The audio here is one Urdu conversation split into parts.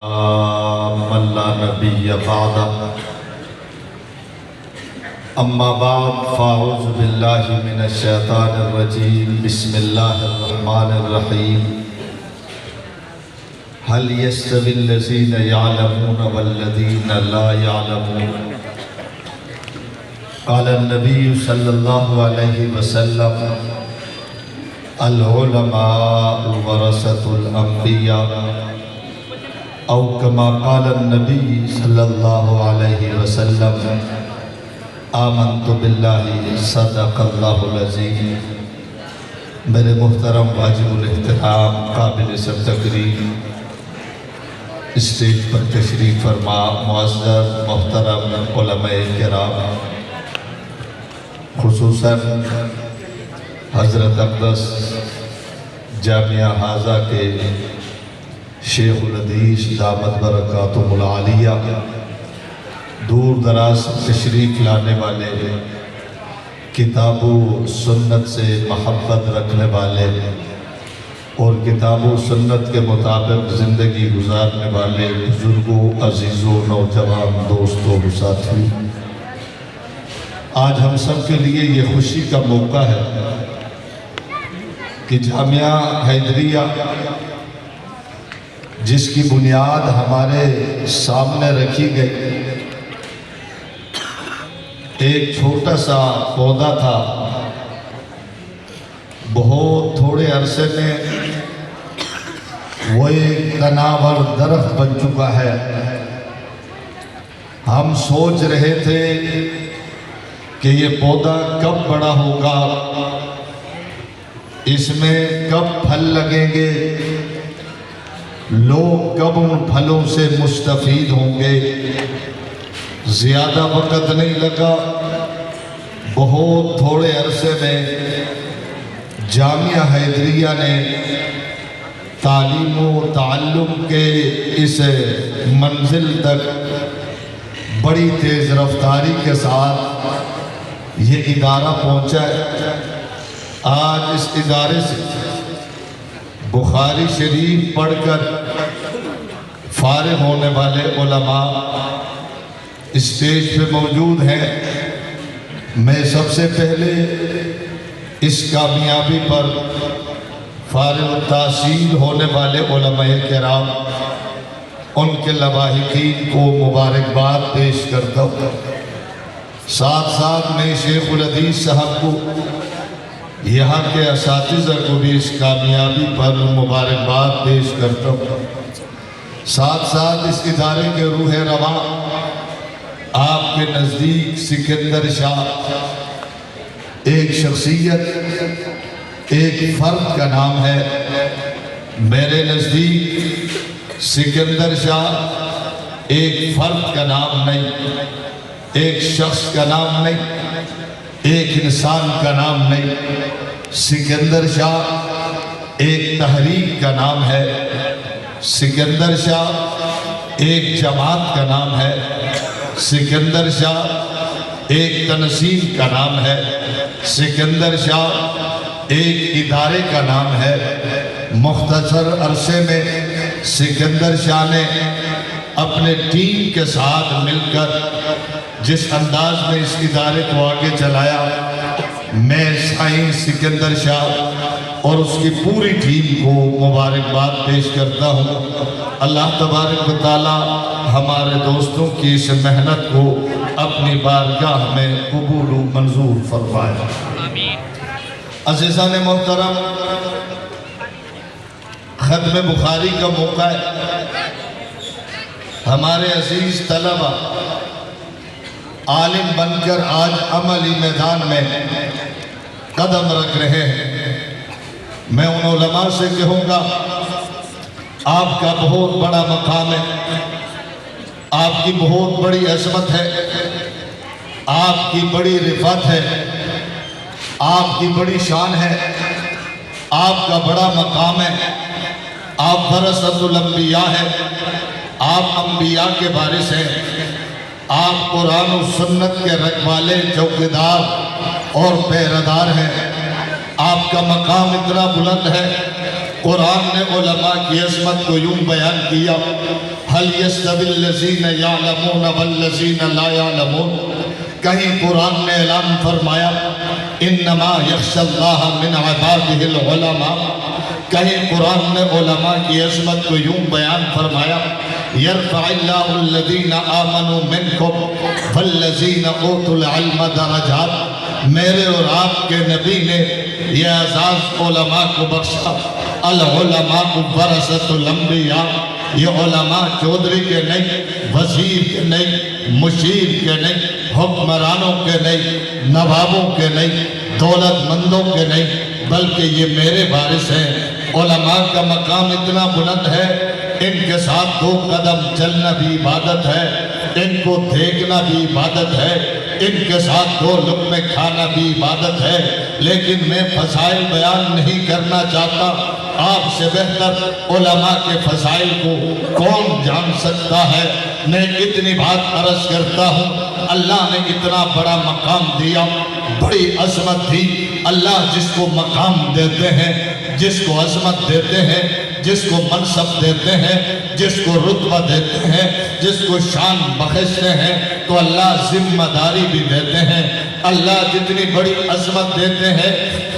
من لا نبی بعد اما بعد فاعوذ باللہ من الشیطان الرجیم بسم اللہ الرحمن الرحیم هل يستوي الذین يعلمون والذین لا يعلمون قال النبی صلی اللہ علیہ وسلم العلماء ورثۃ الانبیاء او کما قال النبی صلی اللہ علیہ وسلم آمنت باللہ صدق اللہ العظیم۔ میرے محترم واجب الاحترام قابل سب تقریم اسٹیج پر تشریف فرما معزز محترم علماء کرام، خصوصاً حضرت اقدس جامعہ حاضہ کے شیخ الحدیث دامت برکاتہ العالیہ، دور دراز تشریف لانے والے، کتاب و سنت سے محبت رکھنے والے اور کتاب و سنت کے مطابق زندگی گزارنے والے بزرگوں، عزیزوں، نوجوان دوستوں، ساتھی، آج ہم سب کے لیے یہ خوشی کا موقع ہے کہ جامعہ حیدریہ جس کی بنیاد ہمارے سامنے رکھی گئی، ایک چھوٹا سا پودا تھا، بہت تھوڑے عرصے میں وہ ایک تناور درخت بن چکا ہے۔ ہم سوچ رہے تھے کہ یہ پودا کب بڑا ہوگا، اس میں کب پھل لگیں گے، لوگ کب ان پھلوں سے مستفید ہوں گے۔ زیادہ وقت نہیں لگا، بہت تھوڑے عرصے میں جامعہ حیدریہ نے تعلیم و تعلم کے اس منزل تک بڑی تیز رفتاری کے ساتھ یہ ادارہ پہنچا ہے۔ آج اس ادارے سے بخاری شریف پڑھ کر فارغ ہونے والے علماء اسٹیج پہ موجود ہیں۔ میں سب سے پہلے اس کامیابی پر فارغ التحصیل ہونے والے علماء کرام، ان کے لواحقین کو مبارکباد پیش کرتا ہوں۔ ساتھ ساتھ میں شیخ الحدیث صاحب کو، یہاں کے اساتذہ کو بھی اس کامیابی پر مبارکباد پیش کرتا ہوں۔ ساتھ ساتھ اس ادارے کے روح رواں آپ کے نزدیک سکندر شاہ ایک شخصیت، ایک فرد کا نام ہے۔ میرے نزدیک سکندر شاہ ایک فرد کا نام نہیں، ایک شخص کا نام نہیں، ایک انسان کا نام نہیں۔ سکندر شاہ ایک تحریک کا نام ہے، سکندر شاہ ایک جماعت کا نام ہے، سکندر شاہ ایک تنظیم کا نام ہے، سکندر شاہ ایک ادارے کا نام ہے۔ مختصر عرصے میں سکندر شاہ نے اپنے ٹیم کے ساتھ مل کر جس انداز میں اس ادارے کو آگے چلایا، میں سائیں سکندر شاہ اور اس کی پوری ٹیم کو مبارکباد پیش کرتا ہوں۔ اللہ تبارک و تعالی ہمارے دوستوں کی اس محنت کو اپنی بارگاہ میں قبول و منظور فرمائے۔ عزیزان محترم، ختم بخاری کا موقع ہے۔ ہمارے عزیز طلبہ عالم بن کر آج عملی میدان میں قدم رکھ رہے ہیں۔ میں ان علماء سے کہوں گا، آپ کا بہت بڑا مقام ہے، آپ کی بہت بڑی عظمت ہے، آپ کی بڑی رفعت ہے، آپ کی بڑی شان ہے، آپ کا بڑا مقام ہے۔ آپ ورثۃ الانبیاء ہیں، آپ انبیاء کے وارث ہیں، آپ قرآن و سنت کے رکھوالے، چوکیدار اور پہرےدار ہیں۔ آپ کا مقام اتنا بلند ہے قرآن نے علماء کی عظمت کو یوں بیان کیا، هل يستوي الذين يعلمون والذين لا يعلمون۔ کہیں قرآن نے اعلان فرمایا انما یخشی اللہ من عباده العلماء، کہیں قرآن نے علماء کی عظمت کو یوں بیان فرمایا یرفع اللہ الذین آمنوا منکم والذین اوتوا العلم درجات۔ میرے اور آپ کے نبی نے یہ اعزاز علماء کو بخشا، العلماء ورثۃ الانبیاء، یہ علماء چودھری کے نہیں، وزیر کے نہیں، مشیر کے نہیں، حکمرانوں کے نہیں، نوابوں کے نہیں، دولت مندوں کے نہیں، بلکہ یہ میرے وارث ہیں۔ علماء کا مقام اتنا بلند ہے، ان کے ساتھ 2 قدم چلنا بھی عبادت ہے، ان کو دیکھنا بھی عبادت ہے، ان کے ساتھ 2 لقمے کھانا بھی عبادت ہے۔ لیکن میں فضائل بیان نہیں کرنا چاہتا، آپ سے بہتر علماء کے فضائل کو کون جان سکتا ہے۔ میں اتنی بات عرض کرتا ہوں، اللہ نے اتنا بڑا مقام دیا، بڑی عظمت دی۔ اللہ جس کو مقام دیتے ہیں، جس کو عظمت دیتے ہیں، جس کو منصب دیتے ہیں، جس کو رتبہ دیتے ہیں، جس کو شان بخشتے ہیں، تو اللہ ذمہ داری بھی دیتے ہیں۔ اللہ جتنی بڑی عظمت دیتے ہیں،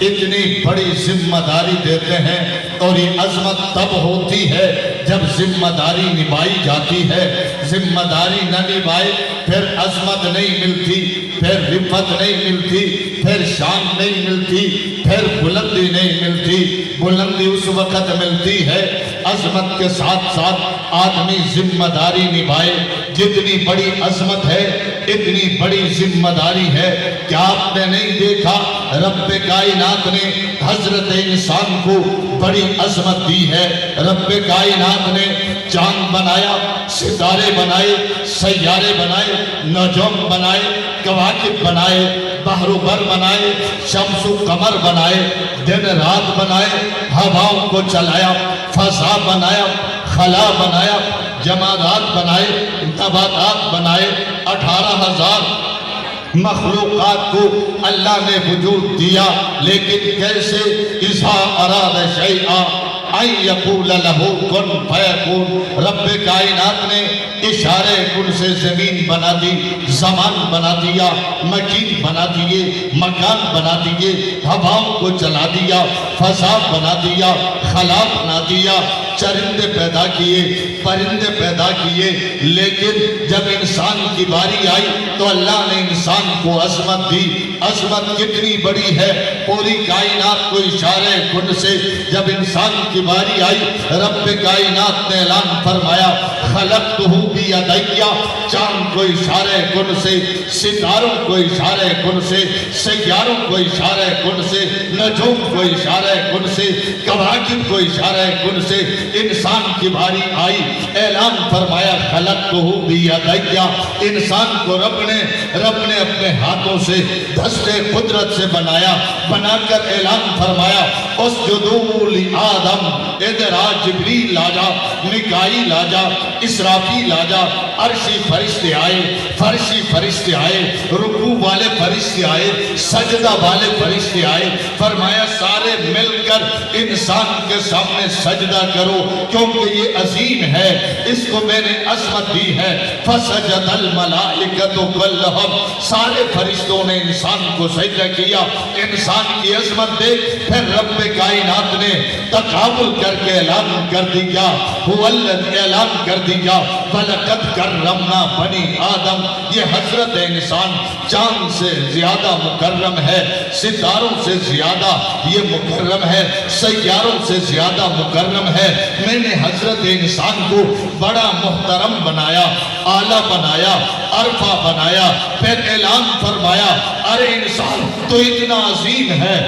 اتنی بڑی ذمہ داری دیتے ہیں، اور یہ عظمت تب ہوتی ہے جب ذمہ داری نبھائی جاتی ہے۔ ذمہ داری نہ نبھائے پھر عظمت نہیں ملتی، پھر رفعت نہیں ملتی، پھر شان نہیں ملتی، پھر بلندی نہیں ملتی۔ بلندی اس وقت ملتی ہے عظمت کے ساتھ ساتھ آدمی ذمہ داری نبھائے۔ جتنی بڑی عظمت ہے اتنی بڑی ذمہ داری ہے۔ کیا آپ نے نہیں دیکھا رب کائنات نے حضرت انسان کو بڑی عظمت دی ہے؟ رب کائنات نے چاند بنایا، ستارے بنائے، سیارے بنائے، نجوم بنائے، کواکب بنائے، بحر و بر بنائے، شمس و قمر بنائے، دن رات بنائے، ہواؤں کو چلایا، فضا بنایا، خلا بنایا، جمادات بنائے، نباتات بنائے، 18,000 مخلوقات کو اللہ نے وجود دیا۔ لیکن کیسے؟ اذا اراد شیئا ان یقول لہ کن فیکون۔ رب کائنات نے اشارے کن سے زمین بنا دی، زمان بنا دیا، مکین بنا دیے، مکان بنا دیے، ہواؤں کو چلا دیا، فضا بنا دیا، خلا بنا دیا، چرندے پیدا کیے، پرندے پیدا کیے۔ لیکن جب انسان کی باری آئی تو اللہ نے انسان کو عظمت دی۔ عظمت کتنی بڑی ہے، پوری کائنات کو اشارے کن سے جب انسان کی باری آئی، رب کائنات نے اعلان فرمایا خلقتہ بیدیا۔ چاند کو اشارے کن سے، ستاروں کو اشارے کن سے، سیاروں کو اشارے کن سے، نجوم کو اشارے کن سے، کواکب کو اشارے کن سے انسان کی باری آئی، اعلان فرمایا خلقتہ بیدیا۔ انسان کو رب نے اپنے ہاتھوں سے دستے قدرت سے بنایا، بنا کر اعلان فرمایا اسجدوا لآدم۔ ادھر آ جبریل آجا، میکائیل آجا، اسرافیل آجا، عرشی فرشتے آئے، فرشی فرشتے آئے، رکوع والے فرشتے آئے، سجدہ والے فرشتے آئے۔ فرمایا سارے مل کر انسان کے سامنے سجدہ کرو، کیونکہ یہ عظیم ہے، اس کو میں نے عظمت دی ہے۔ فسجد الملائکۃ کلھم۔ سارے فرشتوں نے انسان کو سجدہ کیا۔ انسان کی عظمت دیکھ پھر رب کائنات نے تقابل کر کے اعلان کر دیا، اعلان کر دیا وَلَقَدْ كَرَّمْنَا بَنِي آدم۔ یہ حضرت انسان چاند سے زیادہ مکرم ہے، ستاروں سے زیادہ یہ مکرم ہے، سیاروں سے زیادہ مکرم ہے۔ میں نے حضرت انسان کو بڑا محترم بنایا، اعلیٰ بنایا، عرفہ بنایا۔ پھر اعلان فرمایا ارے انسان تو اتنا عظیم ہے،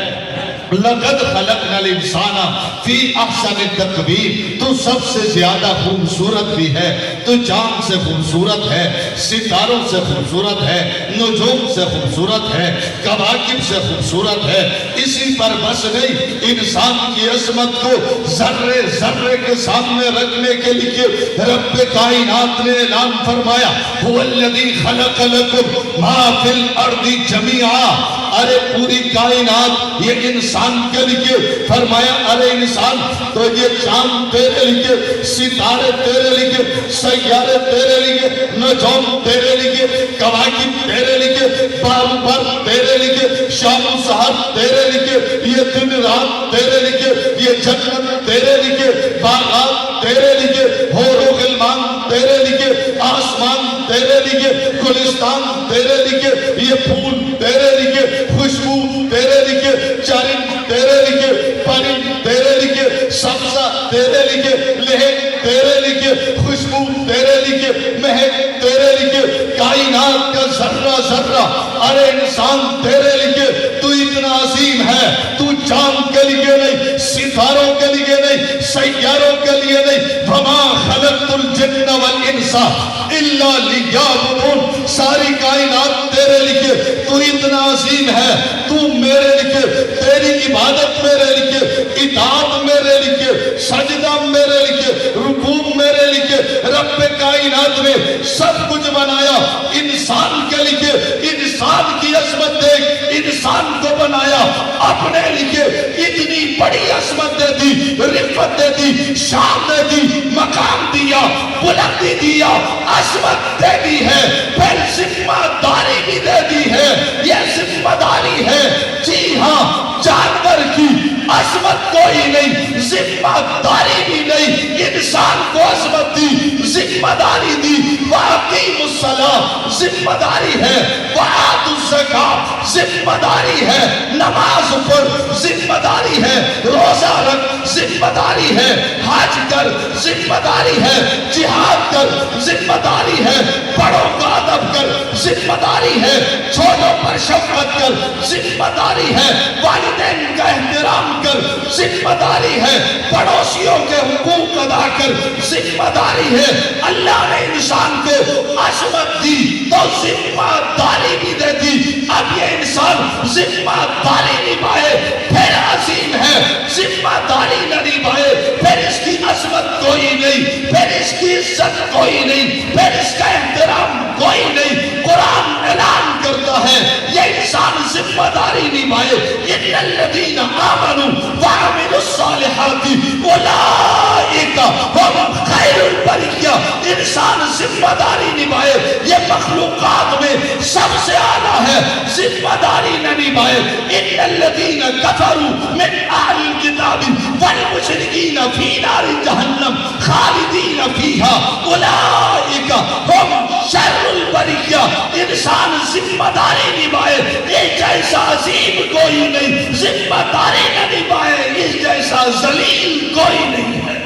لَقَدْ خَلَقْنَا الْإِنسَانَ فِي أَحْسَنِ تَقْوِيمٍ۔ تو سب سے زیادہ خوبصورت بھی ہے، تو چاند سے خوبصورت ہے، ستاروں سے خوبصورت ہے، نجوم سے خوبصورت ہے، کواکب سے خوبصورت ہے۔ اسی پر بس نہیں، انسان کی عظمت کو ذرے ذرے کے سامنے رکھنے کے لیے رب کائنات نے اعلان فرمایا هُوَ الَّذِي خَلَقَ لَكُمْ مَا فِي الْأَرْضِ جَمِيعًا۔ ارے پوری کائنات یہ انسان کے لیے، فرمایا ارے انسان تو یہ چاند تیرے لیے، ستارے تیرے لیے، سیارے تیرے لیے، نجوم تیرے لیے، کواکب تیرے لیے، بار تیرے لیے، شام و سحر تیرے لیے، یہ دن رات تیرے لیے، یہ جنت تیرے لیے، باغات تیرے لیے، حور و غلمان تیرے لیے، آسمان تیرے لیے، گلستان تیرے لیے، یہ پھول تیرے لیے، خوشبو تیرے لیے، چرند تیرے لیے، پرند تیرے لیے، سبزہ تیرے لیے، لہک تیرے لیے، خوشبو تیرے لیے، مہک تیرے لیے، کائنات کا ذرہ ذرہ ارے انسان تیرے لیے، تو اتنا عظیم ہے، تو چاند کے لیے نہیں، ستاروں کے لیے نہیں، سیاروں کے لیے نہیں، وما خلقت الجن والانس الا لیعبدون، ساری کائنات تیرے لیے، تو اتنا عظیم ہے، تو میرے لیے، تیری عبادت میرے لیے، اطاعت میرے لیے، سجدہ میرے لیے، رکوع میرے لیے، رب کائنات نے سب کچھ بنایا انسان کے لیے، انسان کی عظمت دیکھ، انسان کو بنایا اپنے لیے، اتنی بڑی عظمت دے دی، رفت دے دی، شان دے دی، مقام دیا، بلندی دیا، عظمت دے دی ہے، پھر ذمہ داری بھی دے دی ہے، یہ ذمہ داری ہے، جی ہاں جانور کی عظمت کوئی نہیں، ذمہ داری بھی نہیں، انسان کو عظمت دی، ذمہ داری دی، وَأَقِيمُوا الصَّلَاةَ ذمہ داری ہے، وَآتُوا الزَّكَاةَ ذمہ داری ہے، نماز پڑھ ذمہ داری ہے، روزہ رکھ ذمہ داری ہے، حج کر ذمہ داری ہے، جہاد کر ذمہ داری ہے، بڑوں کا ادب کر ذمہ داری ہے، چھوٹوں پر شفقت کر ذمہ داری ہے، والدین کا احترام کر ذمہ داری ہے، پڑوسیوں کے حقوق ادا کر ذمہ داری ہے۔ اللہ نے انسان کو عظمت دی تو ذمہ داری بھی دے دی، اب یہ انسان ذمہ داری نبھائے پھر عظیم ہے، ذمہ داری نہ نبھائے پھر اس کی عظمت کوئی نہیں، پھر اس کی عزت کوئی نہیں، پھر اس کا احترام کوئی نہیں۔ قرآن اعلان کرتا ہے یہ انسان ذمہ داری نبھائے، ان الذین آمنوا وعملوا الصالحات اولئک هم خیر البریہ، انسان ذمہ داری نبھائے، یہ مخلوقات میں سب سے اعلیٰ ہے، ذمہ داری نہ نبھائے۔ ان الذین کفروا من اہل الکتاب والمشرکین فی نار جہنم خالدین فیہا اولئک هم شر البریہ، انسان ذمہ داری نبھائے اس جیسا عظیم کوئی نہیں، ذمہ داری نہ نبھائے اس جیسا ذلیل کوئی نہیں ہے۔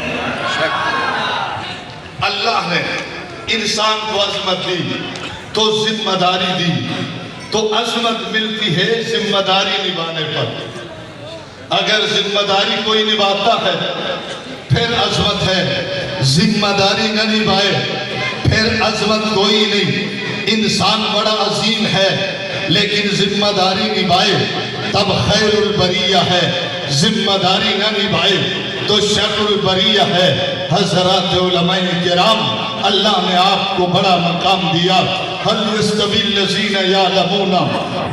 اللہ نے انسان کو عظمت دی تو ذمہ داری دی، تو عظمت ملتی ہے ذمہ داری نبھانے پر۔ اگر ذمہ داری کوئی نبھاتا ہے پھر عظمت ہے، ذمہ داری نہ نبھائے پھر عظمت کوئی نہیں۔ انسان بڑا عظیم ہے لیکن ذمہ داری نبھائے تب خیر البریہ ہے، ذمہ داری نہ نبھائے تو شر البریہ ہے۔ حضرات علماء کرام، اللہ نے آپ کو بڑا مقام دیا۔ هل يستوي الذين يعلمون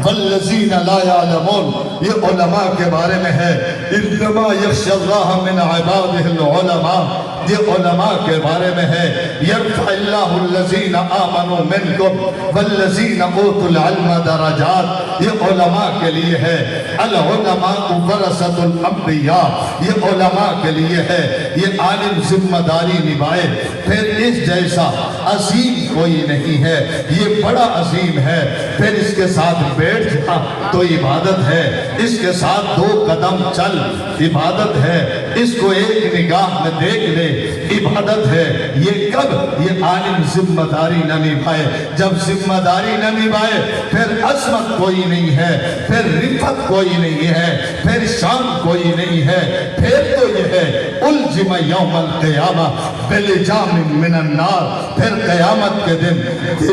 والذين لا يعلمون، یہ علماء کے بارے میں ہے۔ انما يخشى الله من عباده العلماء، یہ علماء کے بارے میں ہے۔ يرفع الله الذين آمنوا منكم والذين اوتوا العلم درجات، یہ علماء کے لیے ہے۔ العلماء ورثة الانبیاء، یہ علماء کے لیے ہے۔ یہ عالم ذمہ داری نبھائے پھر اس جیسا عظیم کوئی نہیں ہے، یہ بڑا عظیم ہے۔ پھر اس کے ساتھ بیٹھ جا تو عبادت ہے، اس کے ساتھ 2 قدم چل عبادت ہے، اس کو ایک نگاہ میں دیکھ لے عبادت ہے۔ یہ کب؟ یہ عالم ذمہ داری نہ نبھائے۔ جب ذمہ داری نہ نبھائے پھر عظمت کوئی نہیں ہے، پھر رفت کوئی نہیں ہے، پھر شان کوئی نہیں ہے۔ پھر تو یہ ہے الجم یوم القیامہ بلجام من النار، پھر قیامت کے دن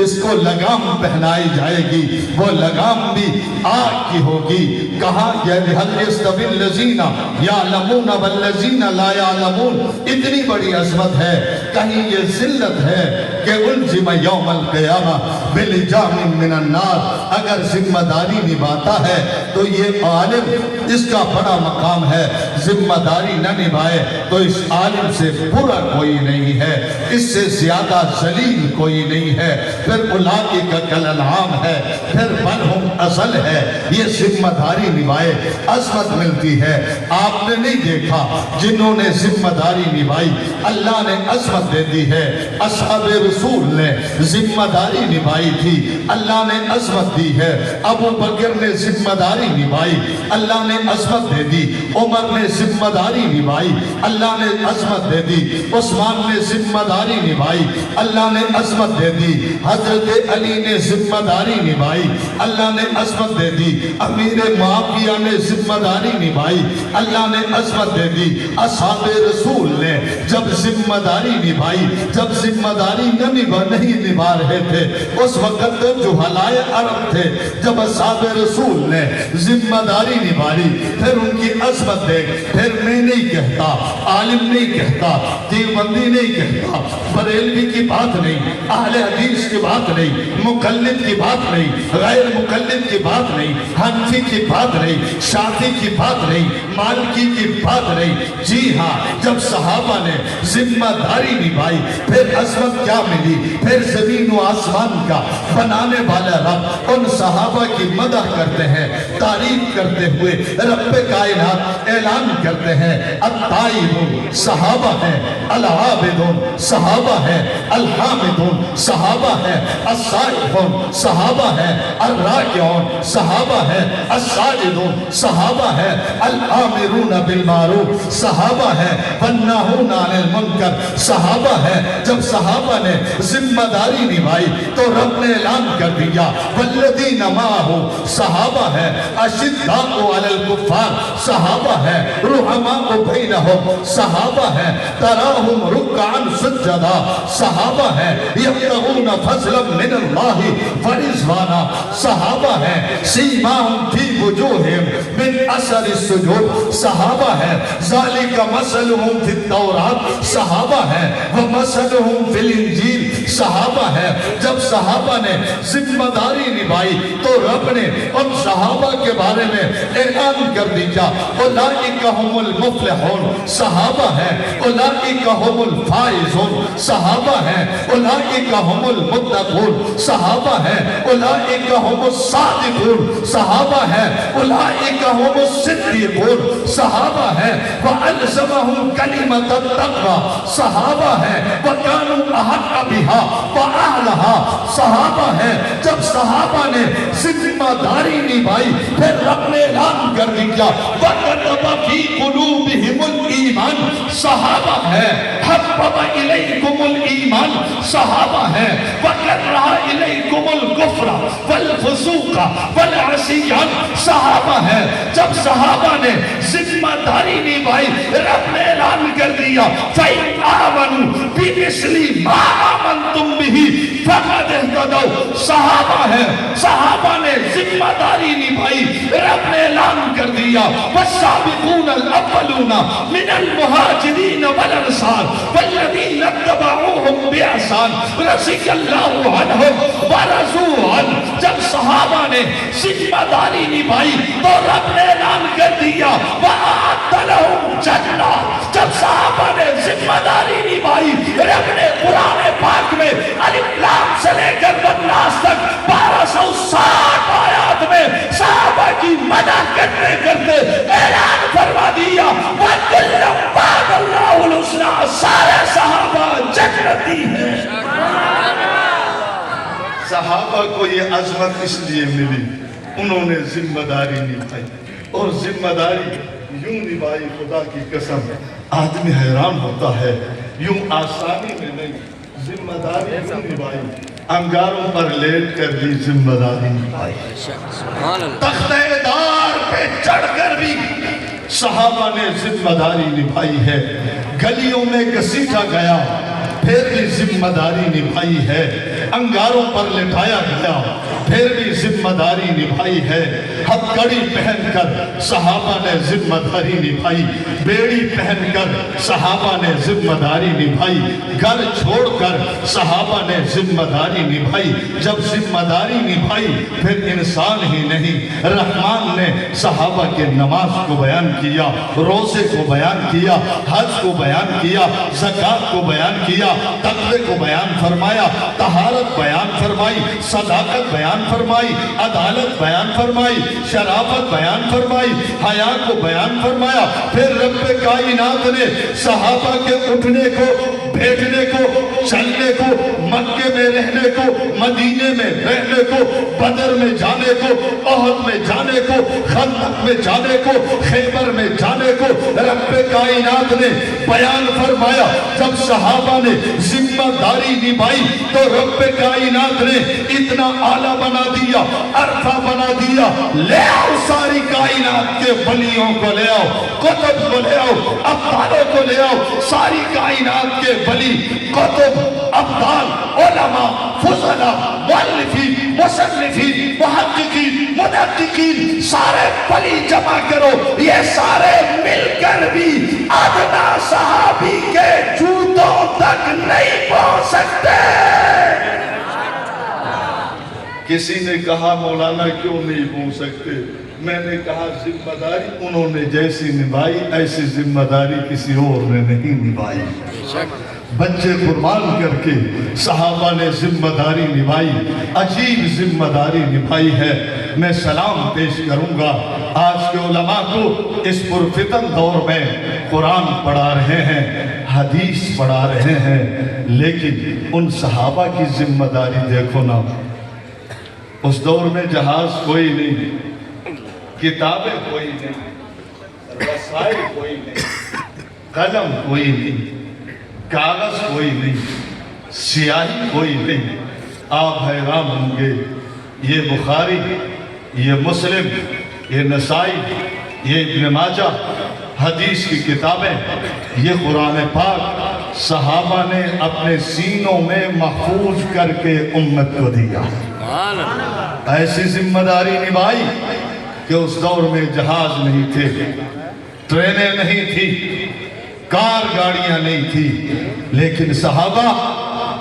اس کو لگام پہنائی جائے گی، وہ لگام بھی آگ کی ہوگی۔ کہاں هل يستوي الذين يعلمون والذين لا يعلمون، اتنی بڑی عظمت ہے, کہیں یہ ذلت ہے کہ الزم یوم القیامہ بلجام من النار. اگر ذمہ داری نبھاتا ہے تو یہ عالم اس کا بڑا مقام ہے, ذمہ داری نہ نبھائے تو اس عالم سے برا کوئی نہیں ہے, اس سے زیادہ ذلیل کوئی نہیں ہے. پھر اولئک کالانعام ہے, پھر بل ہم اضل ہے. یہ ذمہ داری نبھائے عظمت ملتی ہے. آپ نے نہیں دیکھا جنہوں نے ذمہ داری نبھائی اللہ نے عظمت دے دی ہے. اصحاب رسول نے ذمہ داری نبھائی تھی, اللہ نے عظمت دی ہے. ابو بکر نے ذمہ داری نبھائی, اللہ نے عظمت دے دی. عمر نے ذمہ داری نبھائی, اللہ نے عظمت دے دی. عثمان نے ذمہ داری نبھائی, اللہ نے عظمت دے دی. حضرت علی نے ذمہ داری نبھائی, اللہ نے عظمت دے دی. امیر معاویہ نے ذمہ داری نبھائی, اللہ نے عظمت دے دی. اصحاب رسول نے جب ذمہ داری نبھائی, جب ذمہ داری نہیں نبھا رہے تھے اس وقت جو جہلائے عرب تھے, جب اصحاب رسول نے ذمہ داری نبھائی پھر ان کی عظمت دیکھ. پھر میں نہیں کہتا, عالم نہیں کہتا, دیوبندی نہیں کہتا, بریلوی کی بات نہیں, اہل حدیث کی بات نہیں, مقلد کی بات نہیں, غیر مقلد کی بات نہیں, حنفی کی بات نہیں, شافعی کی بات نہیں, مالکی کی بات نہیں. جی ہاں, جب صحابہ نے ذمہ داری نبھائی پھر عظمت کیا ملی. پھر زمین و آسمان کا بنانے والا رب ان صحابہ کی مدح کرتے ہیں, تعریف کرتے ہوئے رب کائنات اعلان کرتے ہیں التائبون صحابہ ہیں, العابدون صحابہ ہیں, الحامدون صحابہ ہیں, السائحون صحابہ ہیں, الراکعون صحابہ ہیں, الساجدون صحابہ ہیں, الآمرون بالمعروف صحابہ ہیں, والناہون عن المنکر صحابہ ہیں. جب صحابہ نے ذمہ داری نبھائی تو رب نے اعلان کر دیا والذین معہ صحابہ ہیں, اشداء علی الکفار صحابہ ہیں, رحماء بینہم صحابہ ہیں, تراہم رکعا سجدا صحابہ ہیں, یبتغون فضلا من اللہ ورضوانا صحابہ ہیں, سیماہم فی وجوہہم من اثر السجود صحابہ ہیں, ذالک مثلہم فی التوراۃ صحابہ ہیں, ومثلہم فی الانجیل صحابہ ہیں. جب صحابہ نے ذمہ داری نبھائی تو رب نے ان صحابہ کے بارے میں اعلان کر دیا اولئک ھم المفلحون صحابہ ہیں, اولئک ھم الفائزون صحابہ ہیں, اولئک ھم المتقون صحابہ ہیں, اولئک ھم الصادقون صحابہ ہیں, اولئک ھم الصدیقون صحابہ ہیں, وَأَلْزَمَهُمْ كَلِمَةَ التَّقْوَى صحابہ ہیں, وَكَانُوا أَحَقَّ بِهَا وَأَهْلَهَا صحابہ ہیں. جب صحابہ نے ذمہ داری نبھائی پھر رب نے اعلان کر دیا وَكَتَبَ فِي قُلُوبِهِمُ الْإِيمَانَ صحابہ ہیں, حَبَّبَ إِلَيْكُمُ الْإِيمَانَ صحابہ ہیں, وَكَرَّهَ إِلَيْكُمُ الْكُفْرَ وَالْفُسُوقَ وَالْعِصْيَانَ صحابہ ہیں. جب صحابہ نے ذمہ داری نبھائی رب نے اعلان کر دیا فَإِنْ آمَنُوا بِمِثْلِ مَا آمَنْتُمْ بِهِ فَقَدْ اهْتَدَوْا صحابہ ہیں. صحابہ نے ذمہ داری نبھائی رب نے اعلان کر دیا وَالسَّابِقُونَ الْأَوَّلُونَ مِنَ الْمُهَاجِرِينَ وَالْأَنصَارِ وَالَّذِينَ اتَّبَعُوهُم بِإِحْسَانٍ رَضِيَ اللَّهُ عَنْهُمْ وَرَضُوا عَنْهُ. جب صحابہ نے ذمہ داری نبھائی تو رب نے اعلان کر دیا وَأَعَدَّ لَهُمْ جَنَّاتٍ. جب صحابہ نے ذمہ داری نبھائی رب نے قرآن پاک میں الف لام سے لے کر الناس تک 1260 آیات میں صحابہ کی مدح کرتے کرتے اعلان فرما دیا وَكُلًّا وَعَدَ اللَّهُ الْحُسْنَىٰ. سارے صحابہ جنتی ہیں. صحابہ کو یہ عظمت اس لیے ملی انہوں نے ذمہ داری نبھائی, اور ذمہ داری یوں نبھائی خدا کی قسم آدمی حیران ہوتا ہے, یوں آسانی میں نہیں, ذمہ داری یوں نبھائی, انگاروں پر لیٹ کر بھی ذمہ داری نبھائی, تختہ دار پہ چڑھ کر بھی صحابہ نے ذمہ داری نبھائی ہے. گلیوں میں گھسیٹا گیا, پھر بھی ذمہ داری نبھائی ہے، انگاروں پر لٹایا گیا پھر بھی ذمہ داری نبھائی ہے، ہتھکڑی پہن کر صحابہ نے ذمہ داری نبھائی، بیڑی پہن کر صحابہ نے ذمہ داری نبھائی، گھر چھوڑ کر صحابہ نے ذمہ داری نبھائی۔ جب ذمہ داری نبھائی پھر انسان ہی نہیں، رحمان نے صحابہ کے نماز کو بیان کیا، روزے کو بیان کیا، حج کو بیان کیا، زکوٰۃ کو بیان کیا، تقوی کو بیان فرمایا، طہارت بیان فرمائی، صداقت بیان فرمائی، عدالت بیان فرمائی، شرافت بیان فرمائی، حیا کو بیان فرمایا۔ پھر رب کائنات نے صحابہ کے اٹھنے کو، بیٹھنے کو، چلنے کو، مکے میں رہنے کو، مدینے میں رہنے کو، بدر میں جانے کو، احد میں جانے کو، خندق میں جانے کو، خیبر میں جانے کو رب کائنات نے بیان فرمایا۔ جب صحابہ نے ذمہ داری نبھائی تو رب کائنات نے اتنا اعلیٰ بنا دیا، عرفہ بنا دیا، لے آؤ ساری کائنات کے ولیوں کو لے آؤ، قطب کو لے آؤ، ابدالوں کو لے آؤ، ساری کائنات کے ولی، قطب، ابدال، علماء، فضلاء، مؤلفین، مصنفین، محققین، محدثین، سارے ولی جمع کرو، یہ سارے مل کر بھی ادنا صحابی کے جوتوں تک نہیں پہنچ سکتے۔ کسی نے کہا مولانا کیوں نہیں پہنچ سکتے؟ میں نے کہا ذمہ داری انہوں نے جیسی نبھائی ایسی ذمہ داری کسی اور نے نہیں نبھائی۔ بچے قربان کر کے صحابہ نے ذمہ داری نبھائی، عجیب ذمہ داری نبھائی ہے۔ میں سلام پیش کروں گا آج کے علماء کو، اس پرفتن دور میں قرآن پڑھا رہے ہیں، حدیث پڑھا رہے ہیں، لیکن ان صحابہ کی ذمہ داری دیکھو نا۔ اس دور میں جہاز کوئی نہیں، کتابیں کوئی نہیں، رسائل کوئی نہیں، قلم کوئی نہیں، کاغذ کوئی نہیں، سیاہی کوئی نہیں۔ آپ حیران ہوں گے، یہ بخاری، یہ مسلم، یہ نسائی، یہ ابن ماجہ، حدیث کی کتابیں، یہ قرآن پاک صحابہ نے اپنے سینوں میں محفوظ کر کے امت کو دیا۔ ایسی ذمہ داری نبھائی کہ اس دور میں جہاز نہیں تھے، ٹرینیں نہیں تھی، کار گاڑیاں نہیں تھی، لیکن صحابہ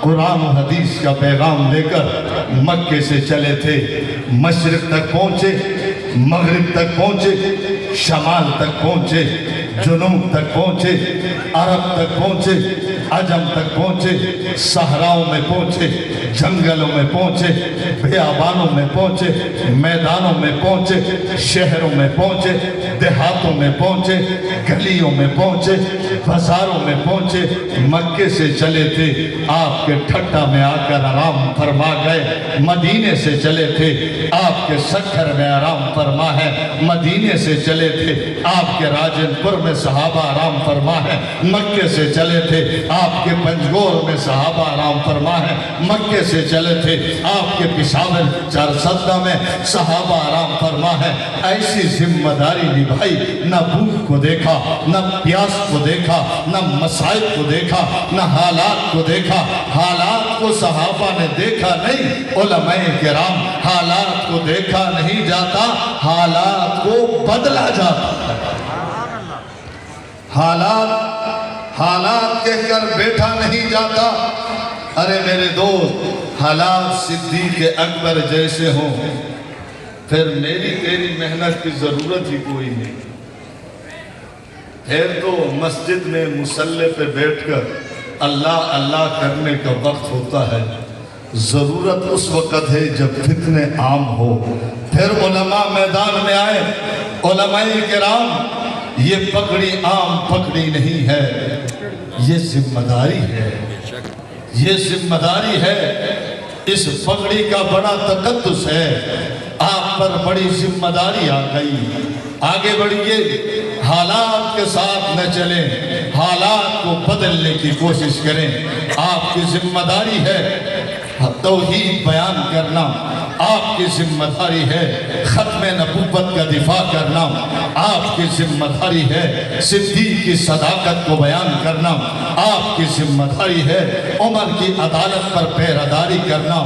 قرآن و حدیث کا پیغام لے کر مکے سے چلے تھے، مشرق تک پہنچے، مغرب تک پہنچے، شمال تک پہنچے، جنوب تک پہنچے، عرب تک پہنچے، عجم تک پہنچے، صحراؤں میں پہنچے، جنگلوں میں پہنچے، بیابانوں میں پہنچے، میدانوں میں پہنچے، شہروں میں پہنچے، دیہاتوں میں پہنچے، گلیوں میں پہنچے، بازاروں میں پہنچے۔ مکے سے چلے تھے، آپ کے ٹھٹا میں آ کر آرام فرما گئے۔ مدینے سے چلے تھے، آپ کے سکھر میں آرام فرما ہے۔ مدینے سے چلے تھے، آپ کے راجن پور میں صحابہ آرام فرما ہے۔ مکے سے چلے تھے، آپ کے پنجگور میں صحابہ آرام فرما ہے۔ مکے سے چلے تھے، آپ کے پشاور چارسدہ میں صحابہ آرام فرما ہے۔ ایسی ذمہ داری نبھائی، نہ بھوک کو دیکھا، نہ پیاس کو دیکھا، نہ مسائب کو دیکھا، نہ حالات کو دیکھا۔ حالات کو صحابہ نے دیکھا نہیں، علماء کرام، حالات کو دیکھا نہیں جاتا، حالات کو بدلا جاتا ہے۔ حالات کہہ کر بیٹھا نہیں جاتا۔ ارے میرے دوست، حالات صدیق اکبر جیسے ہوں پھر میری تیری محنت کی ضرورت ہی کوئی نہیں۔ پھر تو مسجد میں مصلی پہ بیٹھ کر اللہ اللہ کرنے کا وقت ہوتا ہے۔ ضرورت اس وقت ہے جب فتنے عام ہو، پھر علماء میدان میں آئے۔ علماء کرام، یہ پکڑی عام پکڑی نہیں ہے، یہ ذمہ داری ہے، یہ ذمہ داری ہے۔ اس پگڑی کا بڑا تقدس ہے، آپ پر بڑی ذمہ داری آ گئی۔ آگے بڑھیے، حالات کے ساتھ نہ چلیں، حالات کو بدلنے کی کوشش کریں۔ آپ کی ذمہ داری ہے توحید بیان کرنا، آپ کی ذمہ داری ہے ختم نبوت کا دفاع کرنا، آپ کی ذمہ داری ہے صدیق کی صداقت کو بیان کرنا، آپ کی ذمہ داری ہے عمر کی عدالت پر پیراداری کرنا،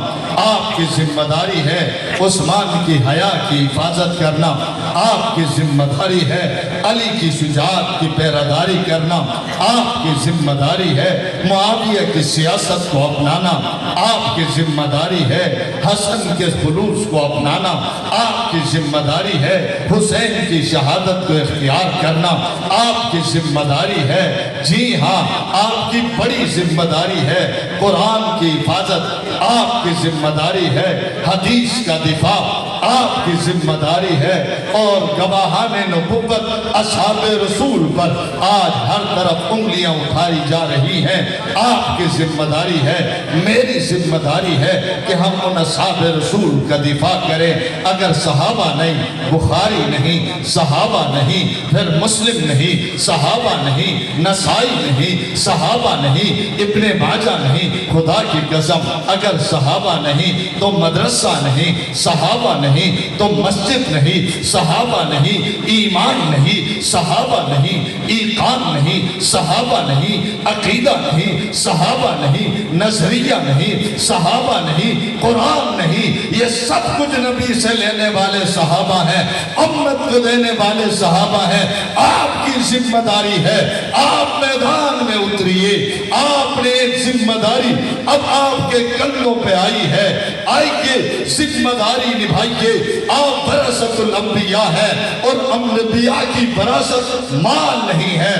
آپ کی ذمہ داری ہے عثمان کی حیا کی حفاظت کرنا، آپ کی ذمہ داری ہے علی کی شجاعت کی پیراداری کرنا، آپ کی ذمہ داری ہے معاویہ کی سیاست کو اپنانا، آپ کی ذمہ داری ہے حسن کے خلوص کو اپنانا، آپ کی ذمہ داری ہے حسین کی شہادت کو اختیار کرنا، آپ کی ذمہ داری ہے جی ہاں آپ کی بڑی ذمہ داری ہے قرآن کی حفاظت، آپ کی ذمہ داری ہے حدیث کا دفاع، آپ کی ذمہ داری ہے اور گواہان نبوت اصحاب رسول پر آج ہر طرف انگلیاں اٹھائی جا رہی ہیں، آپ کی ذمہ داری ہے، میری ذمہ داری ہے کہ ہم ان اصحاب رسول کا دفاع کریں۔ اگر صحابہ نہیں، بخاری نہیں، صحابہ نہیں، پھر مسلم نہیں، صحابہ نہیں، نسائی نہیں، صحابہ نہیں، ابن ماجہ نہیں، خدا کی قسم اگر صحابہ نہیں تو مدرسہ نہیں، صحابہ نہیں تو مسجد نہیں، صحابہ نہیں ایمان نہیں، صحابہ نہیں ایقان نہیں، صحابہ نہیں عقیدہ نہیں، صحابہ نہیں نظریہ نہیں، صحابہ نہیں قرآن نہیں، یہ سب کچھ نبی سے لینے والے صحابہ ہیں، امت کو دینے والے صحابہ ہیں۔ آپ کی ذمہ داری ہے آپ میدان میں اتریے، آپ نے ایک ذمہ داری اب آپ کے کندھوں پہ آئی ہے، آئیے ذمہ داری نبھائیے۔ آپ وراثت الانبیاء ہے اور انبیاء کی وراثت مال نہیں ہے،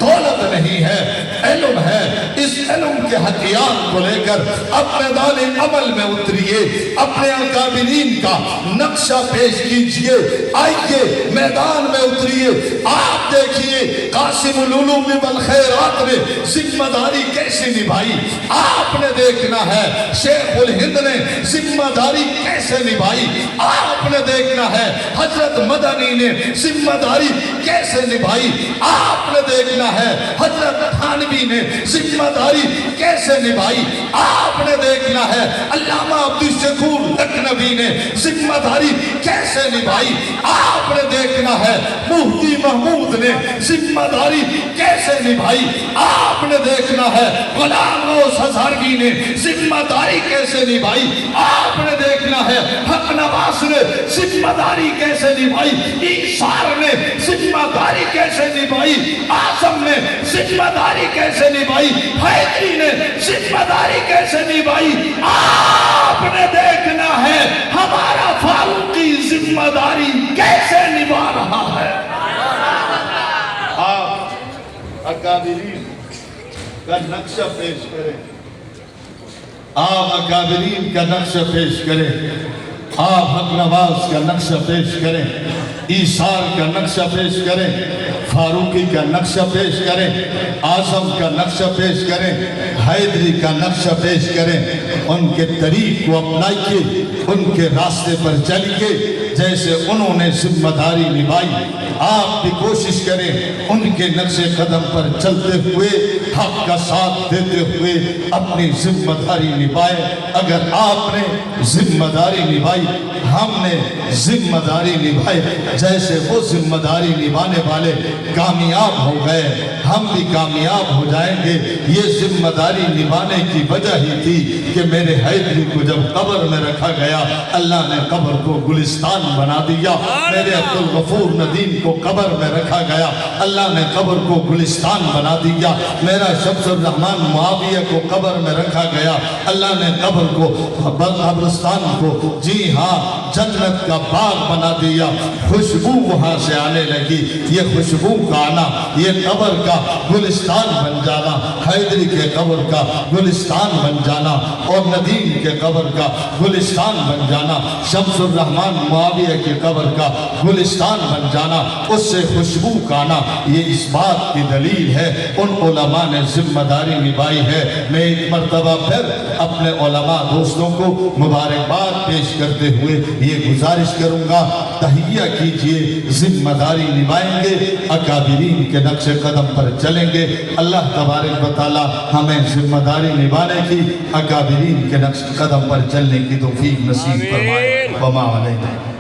دولت نہیں ہے، علم ہے۔ اس علم کے ہتھیار کو لے کر اب میدان عمل میں اتریے، اپنے اکابرین کا نقشہ پیش کیجئے، آئیے میدان میں اتریے۔ آپ دیکھیے قاسم العلوم والخیرات نے ذمہ داری کیسے نبھائی، آپ نے دیکھنا ہے شیخ الہند نے ذمہ داری کیسے نبھائی، آپ نے دیکھنا ہے حضرت مدنی نے ذمہ داری کیسے نبھائی، آپ نے دیکھنا ہے حضرت تھانوی نے ذمہ داری کیسے نبھائی، آپ نے دیکھنا ہے علامہ عبدالشکور لکھنوی نے ذمہ داری کیسے نبھائی، آپ نے دیکھنا ہے مفتی محمود نے ذمہ داری کیسے نبھائی، آپ نے دیکھنا ہے غلام غوث ہزاروی نے ذمہ داری کیسے نبھائی، آپ نے دیکھنا ہے حق نواز نے ذمہ داری کیسے نبھائی، ایثار نے ذمہ داری کیسے نبھائی، اعظم نے ذمہ داری کیسے نبھائی، حیدری نے ذمہ داری کیسے نبھائی۔ آپ نے دیکھنا ہے ہمارا فاروقی ذمہ داری کیسے نبھا رہا ہے۔ آپ اکابرین کا نقشہ پیش کریں، آپ اکابرین کا نقشہ پیش کریں، آپ حق نواز کا نقشہ پیش کریں، ایثار کا نقشہ پیش کریں، فاروقی کا نقشہ پیش کریں، اعظم کا نقشہ پیش کریں، حیدری کا نقشہ پیش کریں، ان کے طریق کو اپنائیے، ان کے راستے پر چلیے جیسے انہوں نے ذمہ داری نبھائی۔ آپ بھی کوشش کریں ان کے نقش قدم پر چلتے ہوئے حق کا ساتھ دیتے ہوئے اپنی ذمہ داری نبھائے۔ اگر آپ نے ذمہ داری نبھائی، ہم نے ذمہ داری نبھائی، جیسے وہ ذمہ داری نبھانے والے کامیاب ہو گئے ہم بھی کامیاب ہو جائیں گے۔ یہ ذمہ داری نبھانے کی وجہ ہی تھی کہ میرے حیدری کو جب قبر میں رکھا گیا اللہ نے قبر کو گلستان بنا دیا، میرے عبدالغفور ندیم کو قبر میں رکھا گیا اللہ نے قبر کو گلستان بنا دیا، میرا شمس الرحمن معاویہ کو قبر میں رکھا گیا اللہ نے قبر کو قبرستان کو جی ہاں جنت کا باغ بنا دیا۔ خوشبو وہاں سے آنے لگی، یہ خوشبو کا آنا، یہ قبر کا گلستان بن جانا، حیدری کے قبر کا گلستان بن جانا اور ندیم کے قبر کا گلستان بن جانا، شمس الرحمن معاویہ کی قبر کا گلستان بن جانا، اس سے خوشبو کا آنا، یہ اس بات کی دلیل ہے۔ ان علماء نے نے ذمہ داری نبھائی ہے۔ میں ایک مرتبہ پھر اپنے علماء دوستوں کو مبارکباد پیش کرتے ہوئے یہ گزارش کروں گا، تہیہ کیجئے، ذمہ داری نبھائیں گے، اکابرین کے نقش قدم پر چلیں گے۔ اللہ تبارک و تعالی ہمیں ذمہ داری نبھانے کی، اکابرین کے نقش قدم پر چلنے کی توفیق نصیب فرمائے۔ وما علینا۔